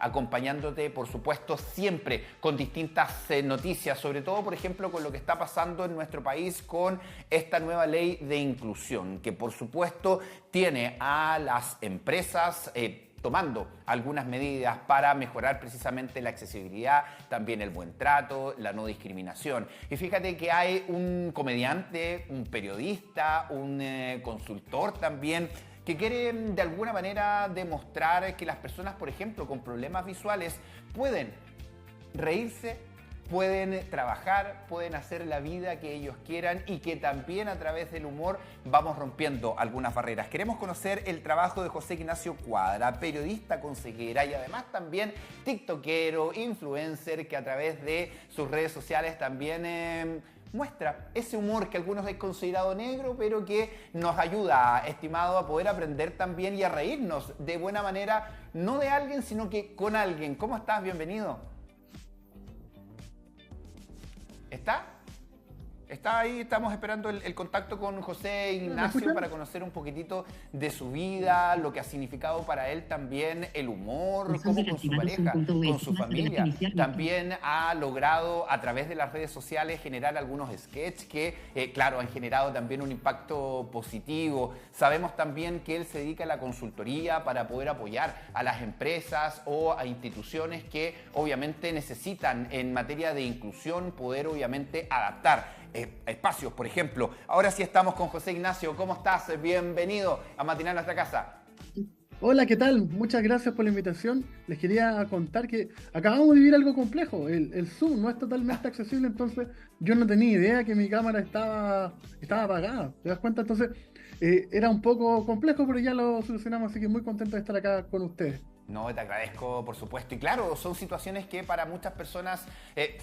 acompañándote, por supuesto, siempre con distintas noticias, sobre todo, por ejemplo, con lo que está pasando en nuestro país con esta nueva ley de inclusión, que por supuesto tiene a las empresas tomando algunas medidas para mejorar precisamente la accesibilidad, también el buen trato, la no discriminación. Y fíjate que hay un comediante, un periodista, un consultor también, que quiere de alguna manera demostrar que las personas, por ejemplo, con problemas visuales pueden reírse, pueden trabajar, pueden hacer la vida que ellos quieran y que también a través del humor vamos rompiendo algunas barreras. Queremos conocer el trabajo de José Ignacio Cuadra, periodista, consejera y además también tiktokero, influencer, que a través de sus redes sociales también muestra ese humor que algunos han considerado negro, pero que nos ayuda, estimado, a poder aprender también y a reírnos de buena manera, no de alguien, sino que con alguien. ¿Cómo estás? Bienvenido. ¿Está? Está ahí, estamos esperando el contacto con José Ignacio para conocer un poquitito de su vida, lo que ha significado para él también el humor, cómo con su pareja, con su familia. También ha logrado a través de las redes sociales generar algunos sketches que, claro, han generado también un impacto positivo. Sabemos también que él se dedica a la consultoría para poder apoyar a las empresas o a instituciones que obviamente necesitan en materia de inclusión poder obviamente adaptar espacios, por ejemplo. Ahora sí estamos con José Ignacio. ¿Cómo estás? Bienvenido a Matinal Nuestra Casa. Hola, ¿qué tal? Muchas gracias por la invitación. Les quería contar que acabamos de vivir algo complejo. El Zoom no es totalmente accesible, entonces yo no tenía idea que mi cámara estaba apagada. ¿Te das cuenta? Entonces era un poco complejo, pero ya lo solucionamos, así que muy contento de estar acá con ustedes. No, te agradezco, por supuesto. Y claro, son situaciones que para muchas personas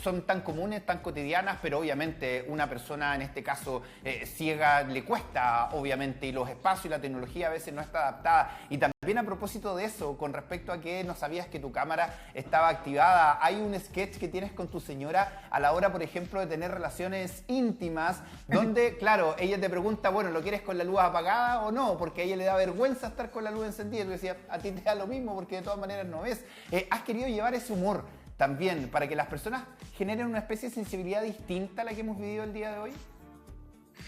son tan comunes, tan cotidianas, pero obviamente una persona, en este caso ciega, le cuesta, obviamente, y los espacios y la tecnología a veces no está adaptada. Y también a propósito de eso, con respecto a que no sabías que tu cámara estaba activada, hay un sketch que tienes con tu señora a la hora, por ejemplo, de tener relaciones íntimas, donde, claro, ella te pregunta, bueno, ¿lo quieres con la luz apagada o no? Porque a ella le da vergüenza estar con la luz encendida. Y tú decías, a ti te da lo mismo porque de todas maneras no ves. Has querido llevar ese humor también para que las personas generen una especie de sensibilidad distinta a la que hemos vivido el día de hoy.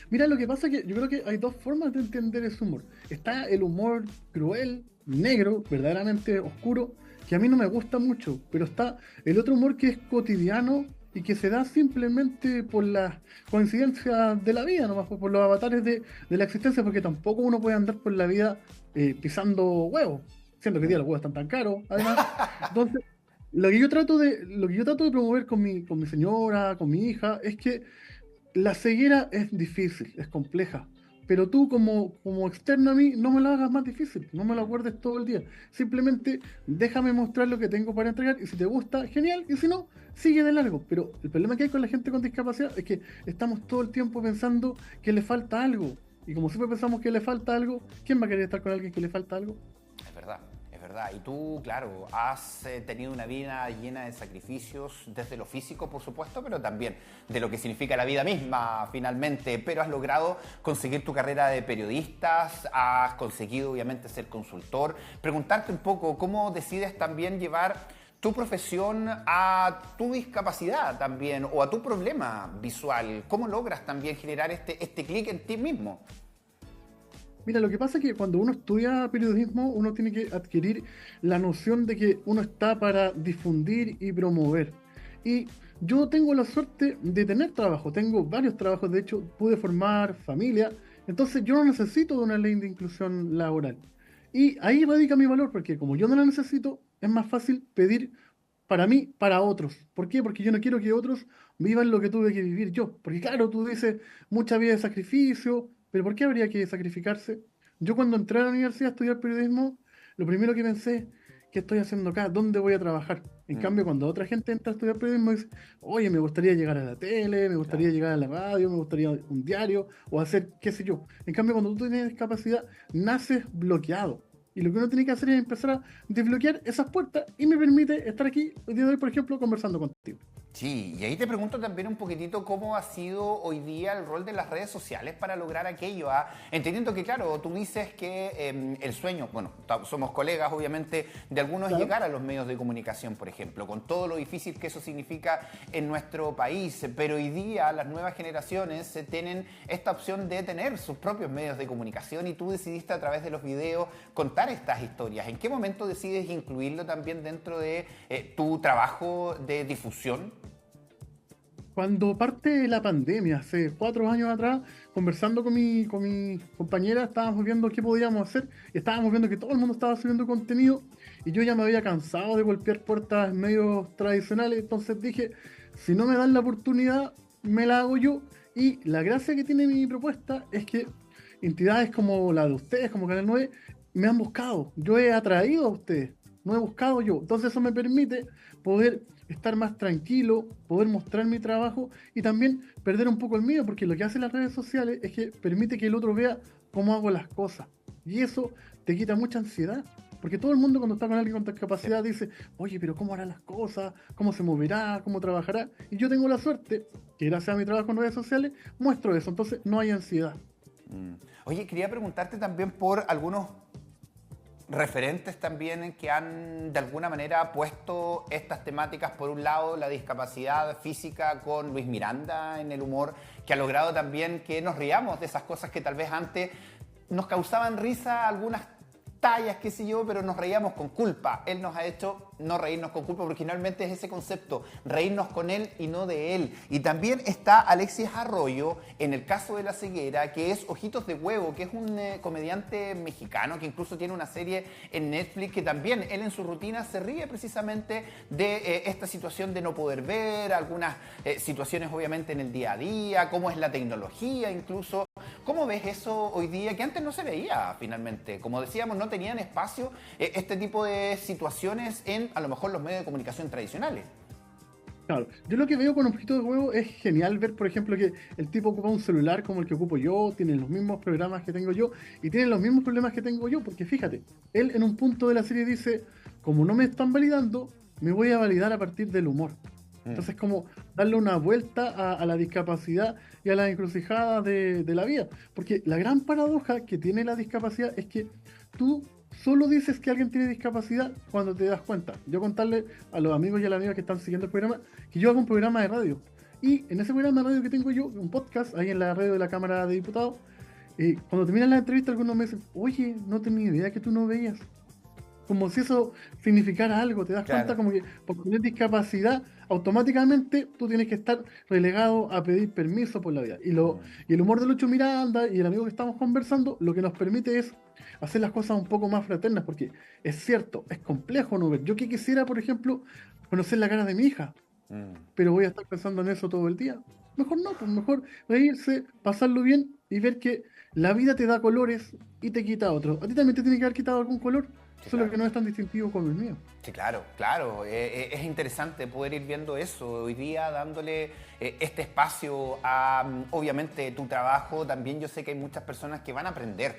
Mira, lo que pasa es que yo creo que hay dos formas de entender ese humor. Está el humor cruel, negro, verdaderamente oscuro, que a mí no me gusta mucho, pero está el otro humor que es cotidiano y que se da simplemente por las coincidencias de la vida, nomás por los avatares de la existencia, porque tampoco uno puede andar por la vida pisando huevos, siendo que hoy día los huevos están tan caros, además. Entonces, lo que yo trato de promover con mi señora, con mi hija, es que la ceguera es difícil, es compleja, pero tú como externo a mí no me la hagas más difícil, no me la guardes todo el día. Simplemente déjame mostrar lo que tengo para entregar y si te gusta, genial, y si no, sigue de largo. Pero el problema que hay con la gente con discapacidad es que estamos todo el tiempo pensando que le falta algo. Y como siempre pensamos que le falta algo, ¿quién va a querer estar con alguien que le falta algo? Es verdad. Es verdad, y tú, claro, has tenido una vida llena de sacrificios, desde lo físico, por supuesto, pero también de lo que significa la vida misma, finalmente. Pero has logrado conseguir tu carrera de periodistas, has conseguido, obviamente, ser consultor. Preguntarte un poco, ¿cómo decides también llevar tu profesión a tu discapacidad también, o a tu problema visual? ¿Cómo logras también generar este clic en ti mismo? Mira, lo que pasa es que cuando uno estudia periodismo, uno tiene que adquirir la noción de que uno está para difundir y promover. Y yo tengo la suerte de tener trabajo, tengo varios trabajos, de hecho pude formar familia, entonces yo no necesito de una ley de inclusión laboral. Y ahí radica mi valor, porque como yo no la necesito, es más fácil pedir para mí, para otros. ¿Por qué? Porque yo no quiero que otros vivan lo que tuve que vivir yo. Porque claro, tú dices, mucha vida de sacrificio, pero ¿por qué habría que sacrificarse? Yo cuando entré a la universidad a estudiar periodismo, lo primero que pensé, ¿qué estoy haciendo acá? ¿Dónde voy a trabajar? En Mm, cambio, cuando otra gente entra a estudiar periodismo, dice, oye, me gustaría llegar a la tele, me gustaría claro. llegar a la radio, me gustaría un diario, o hacer qué sé yo. En cambio, cuando tú tienes discapacidad, naces bloqueado. Y lo que uno tiene que hacer es empezar a desbloquear esas puertas y me permite estar aquí el día de hoy, por ejemplo, conversando contigo. Sí, y ahí te pregunto también un poquitito cómo ha sido hoy día el rol de las redes sociales para lograr aquello. ¿Ah? Entendiendo que, claro, tú dices que el sueño, bueno, somos colegas, obviamente, de algunos es Claro. llegar a los medios de comunicación, por ejemplo, con todo lo difícil que eso significa en nuestro país. Pero hoy día las nuevas generaciones tienen esta opción de tener sus propios medios de comunicación y tú decidiste a través de los videos contar estas historias. ¿En qué momento decides incluirlo también dentro de tu trabajo de difusión? Cuando parte la pandemia, hace 4 años atrás, conversando con mi compañera, estábamos viendo qué podíamos hacer y estábamos viendo que todo el mundo estaba subiendo contenido y yo ya me había cansado de golpear puertas en medios tradicionales, entonces dije, si no me dan la oportunidad, me la hago yo. Y la gracia que tiene mi propuesta es que entidades como la de ustedes, como Canal 9, me han buscado. Yo he atraído a ustedes, no he buscado yo. Entonces eso me permite poder estar más tranquilo, poder mostrar mi trabajo y también perder un poco el miedo, porque lo que hacen las redes sociales es que permite que el otro vea cómo hago las cosas. Y eso te quita mucha ansiedad. Porque todo el mundo cuando está con alguien con Sí. discapacidad dice, oye, pero ¿cómo hará las cosas? ¿Cómo se moverá? ¿Cómo trabajará? Y yo tengo la suerte que gracias a mi trabajo en redes sociales muestro eso. Entonces no hay ansiedad. Mm. Oye, quería preguntarte también por algunos referentes también que han de alguna manera puesto estas temáticas, por un lado la discapacidad física con Luis Miranda en el humor, que ha logrado también que nos riamos de esas cosas que tal vez antes nos causaban risa, algunas tallas, qué sé yo, pero nos reíamos con culpa. Él nos ha hecho no reírnos con culpa, porque finalmente es ese concepto, reírnos con él y no de él. Y también está Alexis Arroyo, en el caso de la ceguera, que es Ojitos de Huevo, que es un comediante mexicano que incluso tiene una serie en Netflix, que también él en su rutina se ríe precisamente de esta situación de no poder ver, algunas situaciones obviamente en el día a día, cómo es la tecnología incluso. ¿Cómo ves eso hoy día? Que antes no se veía finalmente. Como decíamos, no tenían espacio este tipo de situaciones en a lo mejor los medios de comunicación tradicionales. Claro, yo lo que veo con Objeto de Huevo es genial ver, por ejemplo, que el tipo ocupa un celular como el que ocupo yo, tiene los mismos programas que tengo yo y tiene los mismos problemas que tengo yo, porque fíjate, él en un punto de la serie dice, como no me están validando, me voy a validar a partir del humor. Mm, Entonces, como darle una vuelta a la discapacidad y a la encrucijada de la vida. Porque la gran paradoja que tiene la discapacidad es que tú solo dices que alguien tiene discapacidad cuando te das cuenta. Yo contarle a los amigos y a las amigas que están siguiendo el programa que yo hago un programa de radio. Y en ese programa de radio que tengo yo, un podcast, ahí en la radio de la Cámara de Diputados, cuando terminan la entrevista, algunos me dicen, oye, no tenía idea que tú no veías, como si eso significara algo. Te das cuenta claro. como que por tener discapacidad, automáticamente tú tienes que estar relegado a pedir permiso por la vida. Mm, Y el humor de Lucho Miranda y el amigo que estamos conversando, lo que nos permite es hacer las cosas un poco más fraternas, porque es cierto, es complejo no ver. Yo que quisiera, por ejemplo, conocer la cara de mi hija, mm. pero voy a estar pensando en eso todo el día. Mejor no, pues mejor reírse, pasarlo bien y ver que la vida te da colores y te quita otros. A ti también te tiene que haber quitado algún color, Sí, solo claro. que no es tan distintivo como el mío. Sí, claro, claro. Es interesante poder ir viendo eso hoy día, dándole este espacio a, obviamente, tu trabajo. También yo sé que hay muchas personas que van a aprender.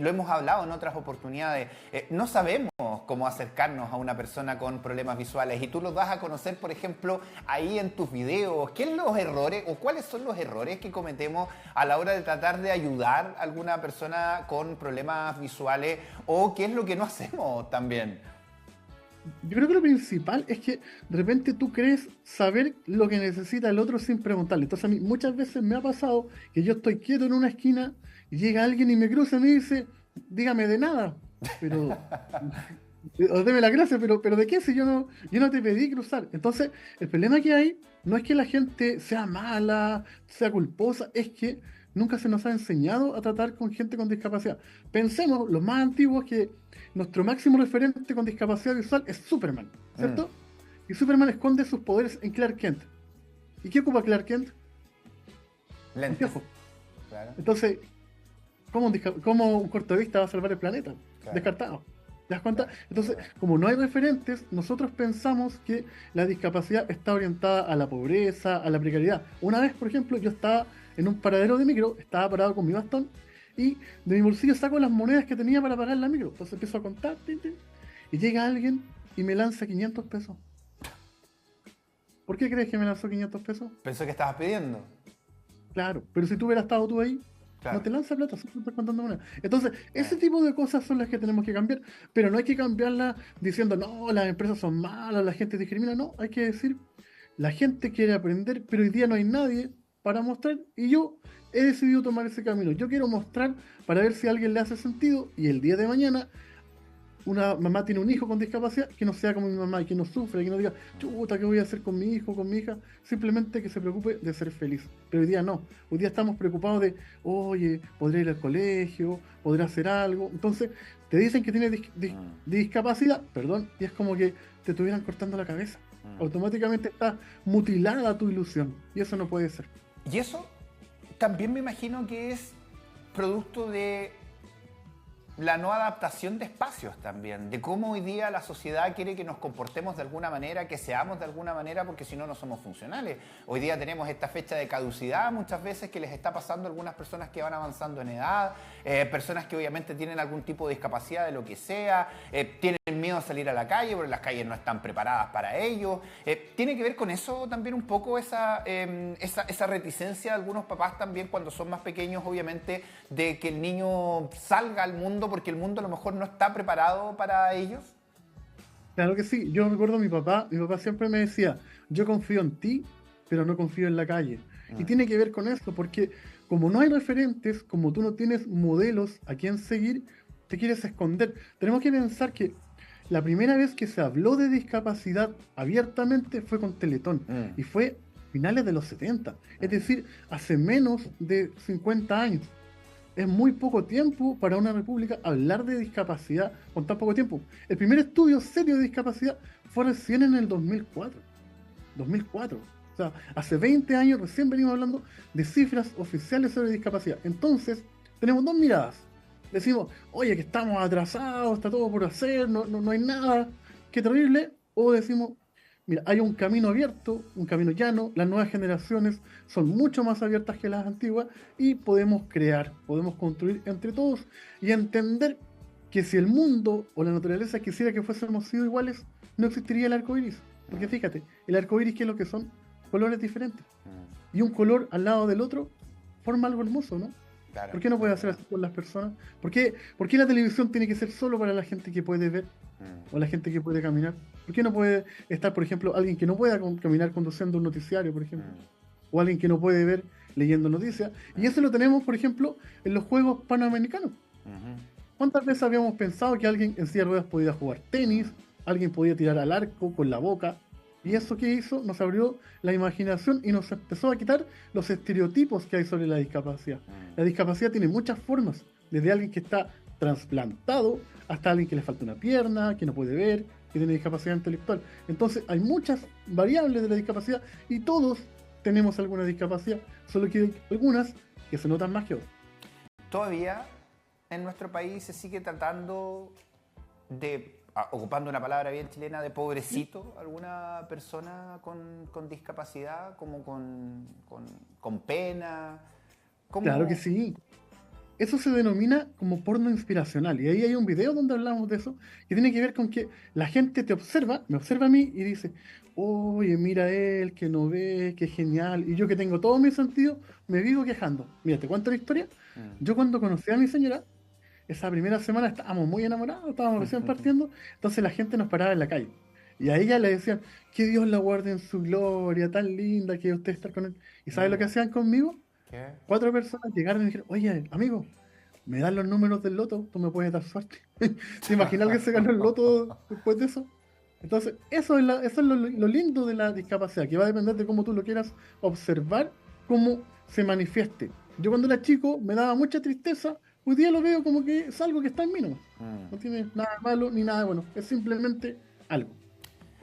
Lo hemos hablado en otras oportunidades. No sabemos cómo acercarnos a una persona con problemas visuales y tú los das a conocer, por ejemplo, ahí en tus videos. ¿Qué son los errores o cuáles son los errores que cometemos a la hora de tratar de ayudar a alguna persona con problemas visuales o qué es lo que no hacemos también? Yo creo que lo principal es que de repente tú crees saber lo que necesita el otro sin preguntarle. Entonces a mí muchas veces me ha pasado que yo estoy quieto en una esquina y llega alguien y me cruza y me dice, dígame de nada, pero o deme la gracia, pero ¿de qué si yo no te pedí cruzar? Entonces, el problema que hay no es que la gente sea mala, sea culposa, es que nunca se nos ha enseñado a tratar con gente con discapacidad. Pensemos, los más antiguos, que nuestro máximo referente con discapacidad visual es Superman, Mm, ¿cierto? Y Superman esconde sus poderes en Clark Kent. ¿Y qué ocupa Clark Kent? lentes. Anteojos. Claro, Entonces, ¿cómo un cortavista va a salvar el planeta? claro, Descartado. ¿Te das cuenta? claro, es Entonces, verdad. como no hay referentes, nosotros pensamos que la discapacidad está orientada a la pobreza, a la precariedad. Una vez, por ejemplo, yo estaba en un paradero de micro, estaba parado con mi bastón y de mi bolsillo saco las monedas que tenía para pagar la micro. Entonces empiezo a contar, tin, tin, y llega alguien y me lanza 500 pesos. ¿Por qué crees que me lanzó 500 pesos? Pensó que estabas pidiendo. Claro, pero si tú hubieras estado tú ahí, no Claro. te lanza plata, solo estás contando una. Entonces, ese Eh, tipo de cosas son las que tenemos que cambiar, pero no hay que cambiarlas diciendo, no, las empresas son malas, la gente discrimina, no, hay que decir, la gente quiere aprender, pero hoy día no hay nadie para mostrar y yo he decidido tomar ese camino. Yo quiero mostrar para ver si a alguien le hace sentido y el día de mañana una mamá tiene un hijo con discapacidad, que no sea como mi mamá, y que no sufra, que no diga, chuta, ¿qué voy a hacer con mi hijo, con mi hija? Simplemente que se preocupe de ser feliz. Pero hoy día no. Hoy día estamos preocupados de, oye, podré ir al colegio, podré hacer algo. Entonces, te dicen que tienes discapacidad, perdón, y es como que te estuvieran cortando la cabeza. Automáticamente está mutilada tu ilusión. Y eso no puede ser. Y eso también me imagino que es producto de la no adaptación de espacios también, de cómo hoy día la sociedad quiere que nos comportemos de alguna manera, que seamos de alguna manera, porque si no, no somos funcionales. Hoy día tenemos esta fecha de caducidad muchas veces que les está pasando a algunas personas que van avanzando en edad, personas que obviamente tienen algún tipo de discapacidad de lo que sea, tienen miedo a salir a la calle porque las calles no están preparadas para ello. ¿Tiene que ver con eso también un poco esa reticencia de algunos papás también cuando son más pequeños, obviamente, de que el niño salga al mundo porque el mundo a lo mejor no está preparado para ellos? Claro que sí, yo recuerdo a mi papá siempre me decía, yo confío en ti, pero no confío en la calle. Y tiene que ver con esto, porque como no hay referentes, como tú no tienes modelos a quien seguir, te quieres esconder. Tenemos que pensar que la primera vez que se habló de discapacidad abiertamente fue con Teletón, Mm. y fue finales de los 70, es decir, hace menos de 50 años. Es muy poco tiempo para una república hablar de discapacidad con tan poco tiempo. El primer estudio serio de discapacidad fue recién en el 2004. 2004. O sea, hace 20 años recién venimos hablando de cifras oficiales sobre discapacidad. Entonces, tenemos dos miradas. Decimos, oye, que estamos atrasados, está todo por hacer, no hay nada, qué terrible. O decimos, mira, hay un camino abierto, un camino llano, las nuevas generaciones son mucho más abiertas que las antiguas y podemos crear, podemos construir entre todos y entender que si el mundo o la naturaleza quisiera que fuésemos sido iguales, no existiría el arco iris. Porque fíjate, el arco iris, ¿qué es lo que son? Colores diferentes. Y un color al lado del otro forma algo hermoso, ¿no? Claro, ¿Por qué no puede es hacer verdad. así con las personas? ¿Por qué la televisión tiene que ser solo para la gente que puede ver o la gente que puede caminar? ¿Por qué no puede estar, por ejemplo, alguien que no pueda caminar conduciendo un noticiario, por ejemplo? O alguien que no puede ver leyendo noticias. Y eso lo tenemos, por ejemplo, en los Juegos Panamericanos. ¿Cuántas veces habíamos pensado que alguien en silla de ruedas podía jugar tenis, alguien podía tirar al arco con la boca? Y eso que hizo nos abrió la imaginación y nos empezó a quitar los estereotipos que hay sobre la discapacidad. La discapacidad tiene muchas formas, desde alguien que está trasplantado hasta alguien que le falta una pierna, que no puede ver, que tiene discapacidad intelectual. Entonces hay muchas variables de la discapacidad y todos tenemos alguna discapacidad, solo que hay algunas que se notan más que otras. Todavía en nuestro país se sigue tratando de, ocupando una palabra bien chilena, de pobrecito alguna persona con discapacidad, como con pena. Claro que ¿Cómo? sí. Eso se denomina como porno inspiracional. Y ahí hay un video donde hablamos de eso, que tiene que ver con que la gente te observa, me observa a mí y dice, oye, mira él, que no ve, que genial. Y yo que tengo todo mi sentido, me vivo quejando. Mira, te cuento la historia. Yo cuando conocí a mi señora, esa primera semana estábamos muy enamorados, estábamos recién partiendo, entonces la gente nos paraba en la calle. Y a ella le decían, que Dios la guarde en su gloria, tan linda que usted está con él. ¿Y sabe lo que hacían conmigo? ¿Qué? 4 personas llegaron y dijeron, oye, amigo, me dan los números del loto, tú me puedes dar suerte. ¿Te imaginas que se ganó el loto después de eso? Entonces, eso es lo lindo de la discapacidad, que va a depender de cómo tú lo quieras observar, cómo se manifieste. Yo cuando era chico me daba mucha tristeza, hoy día lo veo como que es algo que está en mí nomás. No tiene nada malo ni nada bueno, es simplemente algo.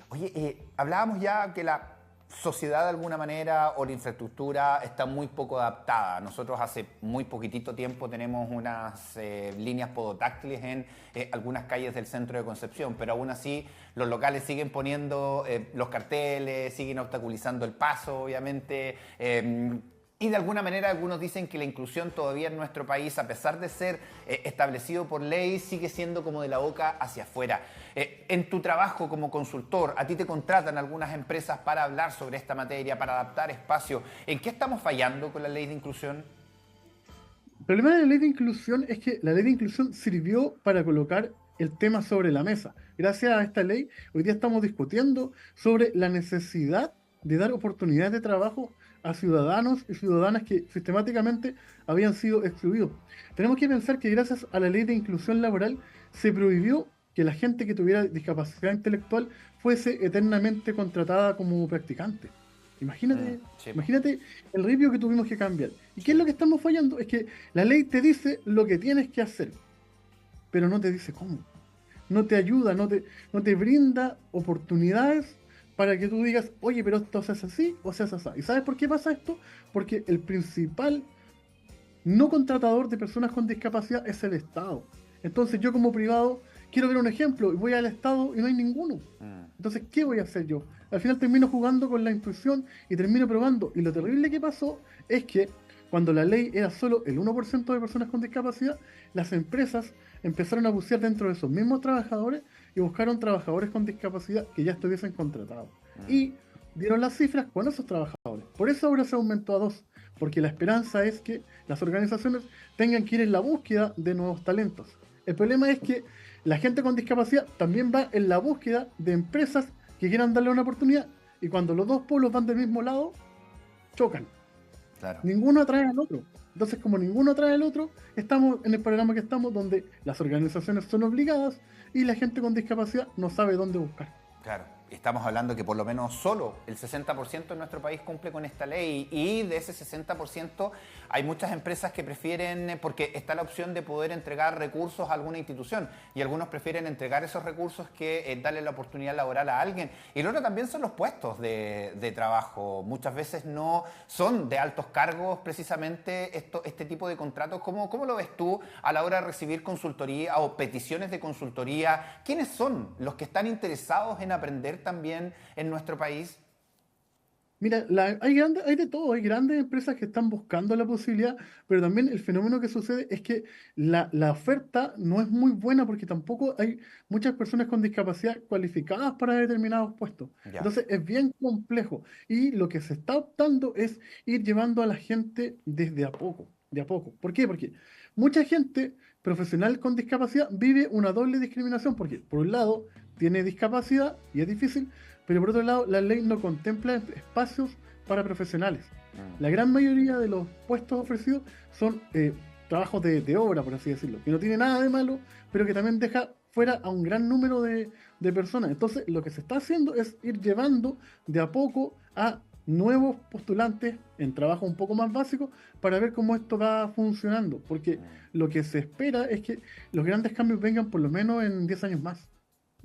Oye, hablábamos ya que la sociedad de alguna manera o la infraestructura está muy poco adaptada. Nosotros hace muy poquitito tiempo tenemos unas líneas podotáctiles en algunas calles del centro de Concepción, pero aún así los locales siguen poniendo los carteles, siguen obstaculizando el paso, obviamente. Y de alguna manera algunos dicen que la inclusión todavía en nuestro país, a pesar de ser establecido por ley, sigue siendo como de la boca hacia afuera. En tu trabajo como consultor, a ti te contratan algunas empresas para hablar sobre esta materia, para adaptar espacio. ¿En qué estamos fallando con la ley de inclusión? El problema de la ley de inclusión es que la ley de inclusión sirvió para colocar el tema sobre la mesa. Gracias a esta ley, hoy día estamos discutiendo sobre la necesidad de dar oportunidades de trabajo a ciudadanos y ciudadanas que sistemáticamente habían sido excluidos. Tenemos que pensar que gracias a la ley de inclusión laboral se prohibió que la gente que tuviera discapacidad intelectual fuese eternamente contratada como practicante. Imagínate, Sí, imagínate el ripio que tuvimos que cambiar. ¿Y qué es sí. lo que estamos fallando? Es que la ley te dice lo que tienes que hacer, pero no te dice cómo. No te ayuda, no te brinda oportunidades para que tú digas, oye, pero esto se hace así o se hace así. ¿Y sabes por qué pasa esto? Porque el principal no contratador de personas con discapacidad es el Estado. Entonces yo como privado quiero ver un ejemplo y voy al Estado y no hay ninguno. Mm, Entonces, ¿qué voy a hacer yo? Al final termino jugando con la intuición y termino probando. Y lo terrible que pasó es que cuando la ley era solo el 1% de personas con discapacidad, las empresas empezaron a bucear dentro de esos mismos trabajadores y buscaron trabajadores con discapacidad que ya estuviesen contratados. mm. Y dieron las cifras con esos trabajadores. Por eso ahora se aumentó a 2, porque la esperanza es que las organizaciones tengan que ir en la búsqueda de nuevos talentos. El problema es que la gente con discapacidad también va en la búsqueda de empresas que quieran darle una oportunidad, y cuando los dos polos van del mismo lado, chocan. Claro. Ninguno atrae al otro. Entonces, como ninguno atrae al otro, estamos en el programa que estamos, donde las organizaciones son obligadas y la gente con discapacidad no sabe dónde buscar. Claro, estamos hablando que por lo menos solo el 60% de nuestro país cumple con esta ley y de ese 60% hay muchas empresas que prefieren, porque está la opción de poder entregar recursos a alguna institución y algunos prefieren entregar esos recursos que darle la oportunidad laboral a alguien. Y lo otro también son los puestos de trabajo. Muchas veces no son de altos cargos precisamente este tipo de contratos. ¿Cómo lo ves tú a la hora de recibir consultoría o peticiones de consultoría? ¿Quiénes son los que están interesados en aprender también en nuestro país? Mira, hay de todo, hay grandes empresas que están buscando la posibilidad, pero también el fenómeno que sucede es que la oferta no es muy buena porque tampoco hay muchas personas con discapacidad cualificadas para determinados puestos. Ya, Entonces es bien complejo y lo que se está optando es ir llevando a la gente desde a poco, de a poco. ¿Por qué? Porque mucha gente profesional con discapacidad vive una doble discriminación porque por un lado tiene discapacidad y es difícil, pero por otro lado, la ley no contempla espacios para profesionales. La mm, gran mayoría de los puestos ofrecidos son trabajos de obra, por así decirlo, que no tiene nada de malo, pero que también deja fuera a un gran número de personas. Entonces, lo que se está haciendo es ir llevando de a poco a nuevos postulantes en trabajo un poco más básico para ver cómo esto va funcionando, porque mm. lo que se espera es que los grandes cambios vengan por lo menos en 10 años más.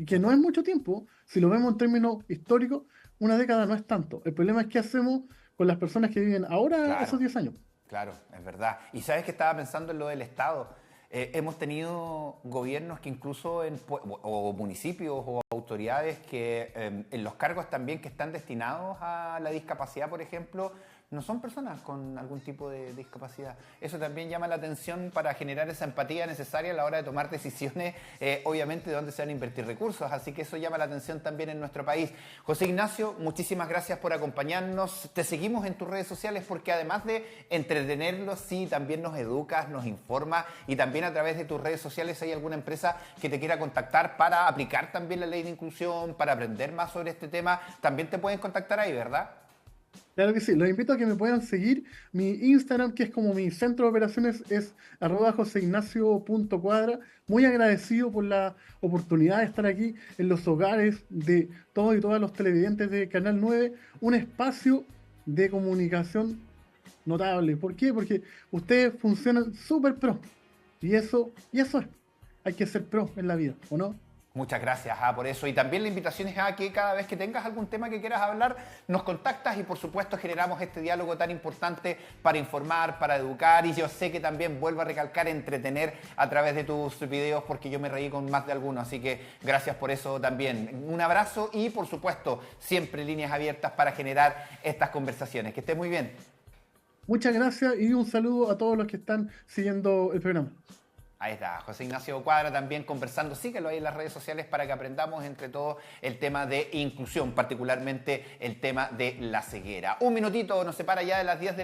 Y que no es mucho tiempo, si lo vemos en términos históricos, una década no es tanto. El problema es qué hacemos con las personas que viven ahora Claro. esos 10 años. Claro, es verdad. Y sabes que estaba pensando en lo del Estado. Hemos tenido gobiernos que incluso o municipios o autoridades que en los cargos también que están destinados a la discapacidad, por ejemplo, no son personas con algún tipo de discapacidad. Eso también llama la atención para generar esa empatía necesaria a la hora de tomar decisiones, obviamente, de dónde se van a invertir recursos. Así que eso llama la atención también en nuestro país. José Ignacio, muchísimas gracias por acompañarnos. Te seguimos en tus redes sociales porque además de entretenerlos, sí, también nos educas, nos informas y también a través de tus redes sociales hay alguna empresa que te quiera contactar para aplicar también la ley de inclusión, para aprender más sobre este tema. También te pueden contactar ahí, ¿verdad? Claro que sí, los invito a que me puedan seguir. Mi Instagram, que es como mi centro de operaciones, es @joseignacio.cuadra. Muy agradecido por la oportunidad de estar aquí en los hogares de todos y todas los televidentes de Canal 9, un espacio de comunicación notable. ¿Por qué? Porque ustedes funcionan súper pro. Y eso es. Hay que ser pro en la vida, ¿o no? Muchas gracias por eso. Y también la invitación es a que cada vez que tengas algún tema que quieras hablar, nos contactas y por supuesto generamos este diálogo tan importante para informar, para educar y yo sé que también vuelvo a recalcar, entretener a través de tus videos porque yo me reí con más de alguno. Así que gracias por eso también. Un abrazo y por supuesto siempre líneas abiertas para generar estas conversaciones. Que estés muy bien. Muchas gracias y un saludo a todos los que están siguiendo el programa. Ahí está, José Ignacio Cuadra también conversando, síguelo ahí en las redes sociales para que aprendamos entre todos el tema de inclusión, particularmente el tema de la ceguera. Un minutito nos separa ya de las 10 de